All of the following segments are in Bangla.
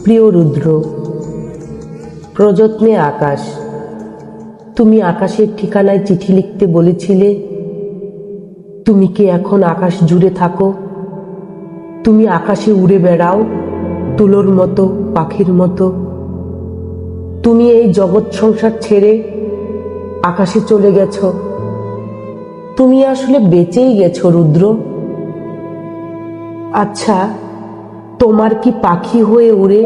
প্রিয় রুদ্র, প্রযত্নে আকাশ। তুমি আকাশের ঠিকানায় চিঠি লিখতে বলেছিলে। তুমি কি এখন আকাশ জুড়ে থাকো? তুমি আকাশে উড়ে বেড়াও তুলোর মতো, পাখির মতো। তুমি এই জগৎ সংসার ছেড়ে আকাশে চলে গেছ। তুমি আসলে বেঁচেই গেছো রুদ্র। আচ্ছা, তোমার কি পাখি হয়ে উড়ে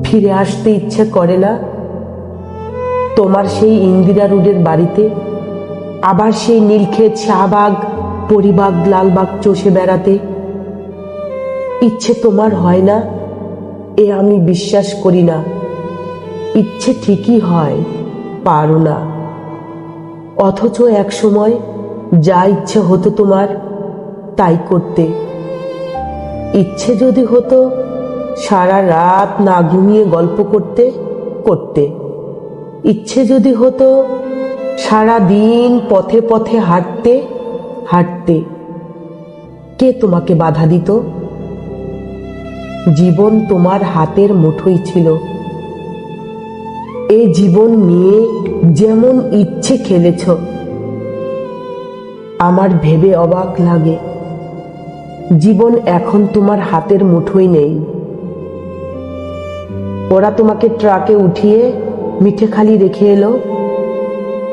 ফিরে আসতে ইচ্ছে করে না? তোমার সেই ইন্দিরা রোডের বাড়িতে আবার সেই নীলক্ষেত, শাহবাগ, পরিবাগ, লালবাগ চষে বেড়াতে ইচ্ছে তোমার হয় না? এ আমি বিশ্বাস করি না। ইচ্ছে ঠিকই হয়, পারো না। অথচ এক সময় যা ইচ্ছে হতো তোমার তাই করতে। ইচ্ছে যদি হতো সারা রাত না ঘুমিয়ে গল্প করতে করতে। ইচ্ছে যদি হতো সারা দিন পথে পথে হাঁটতে হাঁটতে। কে তোমাকে বাধা দিত? জীবন তোমার হাতের মুঠোয় ছিল। এই জীবন নিয়ে যেমন ইচ্ছে খেলেছ। আমার ভেবে অবাক লাগে, জীবন এখন তোমার হাতের মুঠোয় নেই। ওরা তোমাকে ট্রাকে উঠিয়ে মিঠেখালি রেখে এলো,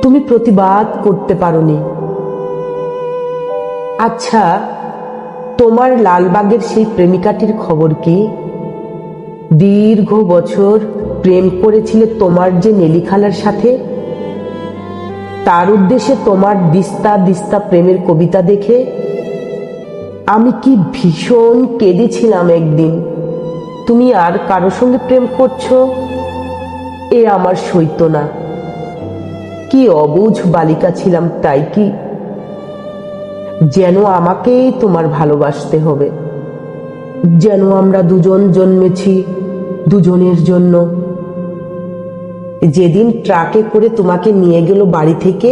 তুমি প্রতিবাদ করতে পারোনি। আচ্ছা, তোমার লালবাগের সেই প্রেমিকাটির খবর কি? দীর্ঘ বছর প্রেম করেছিলে তোমার যে নেলি খালার সাথে। তার উদ্দেশ্যে তোমার দিস্তা দিস্তা প্রেমের কবিতা দেখে আমি কি ভীষণ কেঁদেছিলাম একদিন। তুমি আর কারো সঙ্গে প্রেম করছো, এ আমার সইত না। কি অবুঝ বালিকা ছিলাম তাই কি? যেন আমাকেই তোমার ভালোবাসতে হবে, যেন আমরা দুজন জন্মেছি দুজনের জন্য। যেদিন ট্রাকে করে তোমাকে নিয়ে গেল বাড়ি থেকে,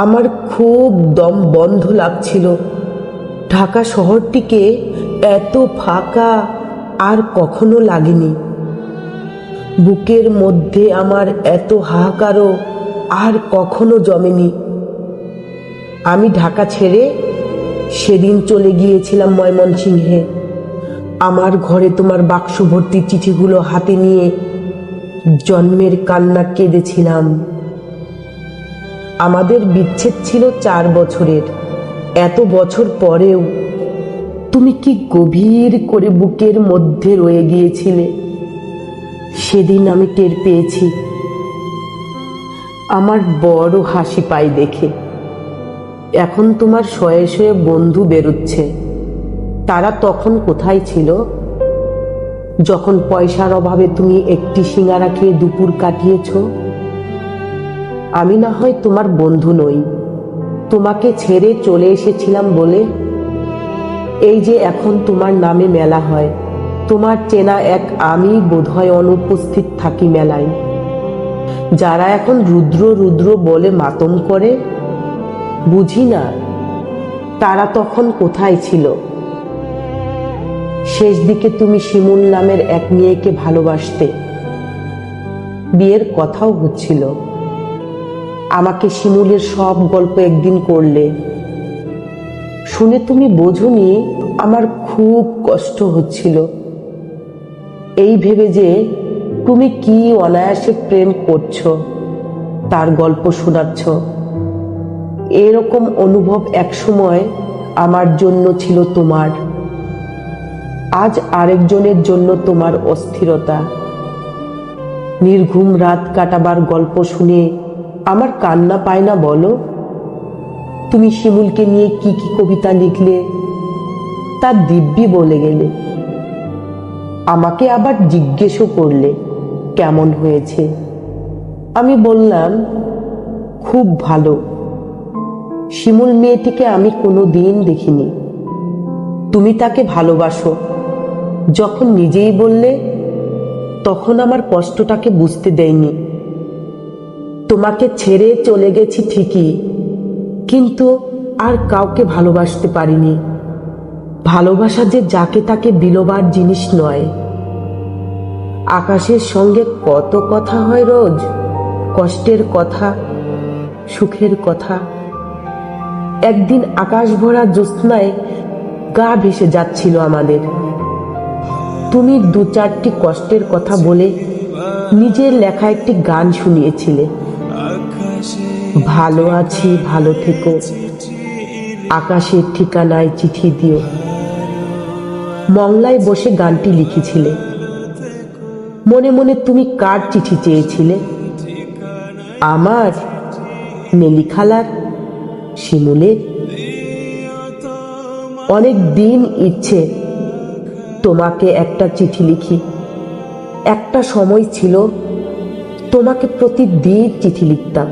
আমার খুব দম বন্ধ লাগছিল। ঢাকা শহরটিকে এত ফাঁকা আর কখনো লাগেনি। বুকের মধ্যে আমার এত হাহাকারও আর কখনো জমেনি। আমি ঢাকা ছেড়ে সেদিন চলে গিয়েছিলাম ময়মনসিংহে। আমার ঘরে তোমার বাক্স ভর্তি চিঠিগুলো হাতে নিয়ে জন্মের কান্না কেঁদেছিলাম। আমাদের বিচ্ছেদ ছিল 4 বছরের। এত বছর পরেও তুমি কি গভীর করে বুকের মধ্যে রয়ে গিয়েছিলে, সেদিন আমি টের পেয়েছি। আমার বড় হাসি পাই দেখে। এখন তোমার শয়ে শয়ে বন্ধু বেরোচ্ছে। তারা তখন কোথায় ছিল, যখন পয়সার অভাবে তুমি একটি সিঙ্গারা খেয়ে দুপুর কাটিয়েছ? আমি না হয় তোমার বন্ধু নই, তোমাকে ছেড়ে চলে এসেছিলাম বলে এই যে এখন তোমার নামে মেলা হয়। তোমার চেনা এক আমি বোধহয় অনুপস্থিত থাকি মেলায়। যারা এখন রুদ্র রুদ্র বলে মাতম করে, বুঝি না তারা তখন কোথায় ছিল। শেষ দিকে তুমি শিমুল নামের এক মেয়েকে ভালোবাসতে, বিয়ের কথাও হচ্ছিল। আমাকে শিমুলের সব গল্প একদিন করলে। শুনে তুমি বোঝনি আমার খুব কষ্ট হচ্ছিল, এই ভেবে যে তুমি কি অনায়াসে প্রেম করছো, তার গল্প শোনাচ্ছ। এরকম অনুভব একসময় আমার জন্য ছিল তোমার, আজ আরেকজনের জন্য তোমার অস্থিরতা। নির্ঘুম রাত কাটাবার গল্প শুনে আমার কান্না পায় না বলো? তুমি শিমুলকে নিয়ে কি কি কবিতা লিখলে, তা দিব্যি বলে গেলে। আমাকে আবার জিজ্ঞেসও করলে কেমন হয়েছে। আমি বললাম খুব ভালো। শিমুল মেয়েটিকে আমি কোনো দিন দেখিনি। তুমি তাকে ভালোবাসো যখন নিজেই বললে, তখন আমার কষ্টটাকে বুঝতে দেয়নি। তোমাকে ছেড়ে চলে গেছি ঠিকই, কিন্তু আর কাউকে ভালোবাসতে পারিনি। ভালোবাসা যে যাকে তাকে বিলোবার জিনিস নয়। আকাশের সঙ্গে কত কথা হয় রোজ, কষ্টের কথা, সুখের কথা। একদিন আকাশ ভরা জ্যোৎস্নায় গা ভেসে যাচ্ছিল আমাদের। তুমি দু চারটি কষ্টের কথা বলে নিজের লেখা একটি গান শুনিয়েছিলে। ভালো আছি, ভালো থেকো, আকাশের ঠিকানায় চিঠি দিও। মংলায় বসে গানটি লিখেছিলে। মনে মনে তুমি কার চিঠি চেয়েছিলে? আমার, নেলি খালার, শিমুলের? অনেক দিন ইচ্ছে তোমাকে একটা চিঠি লিখি। একটা সময় ছিল তোমাকে প্রতিদিন চিঠি লিখতাম,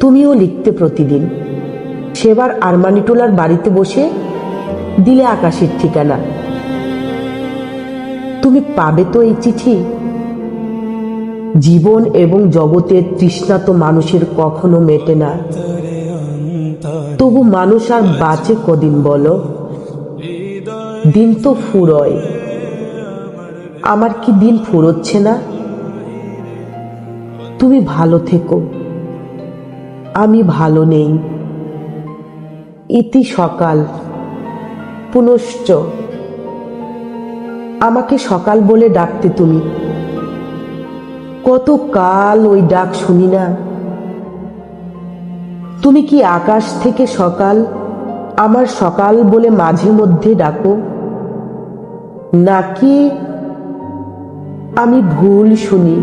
তুমিও লিখতে প্রতিদিন। সেবার আরমানিটোলার বাড়িতে বসে দিলে আকাশের ঠিকানা। তুমি পাবে তো এই চিঠি? জীবন এবং জগতের তৃষ্ণা তো মানুষের কখনো মেটে না। তবু মানুষ আর বাঁচে কদিন বলো? দিন তো ফুরোয়। আমার কি দিন ফুরোচ্ছে না? তুমি ভালো থেকো, আমি ভালো নেই। ইতি সকাল, পুনশ্চ। আমাকে সকাল বলে ডাকতে তুমি। কত কাল ওই ডাক শুনি না। তুমি কি আকাশ থেকে সকাল আমার সকাল বলে মাঝে মধ্যে ডাকো? নাকি আমি ভুল শুনি?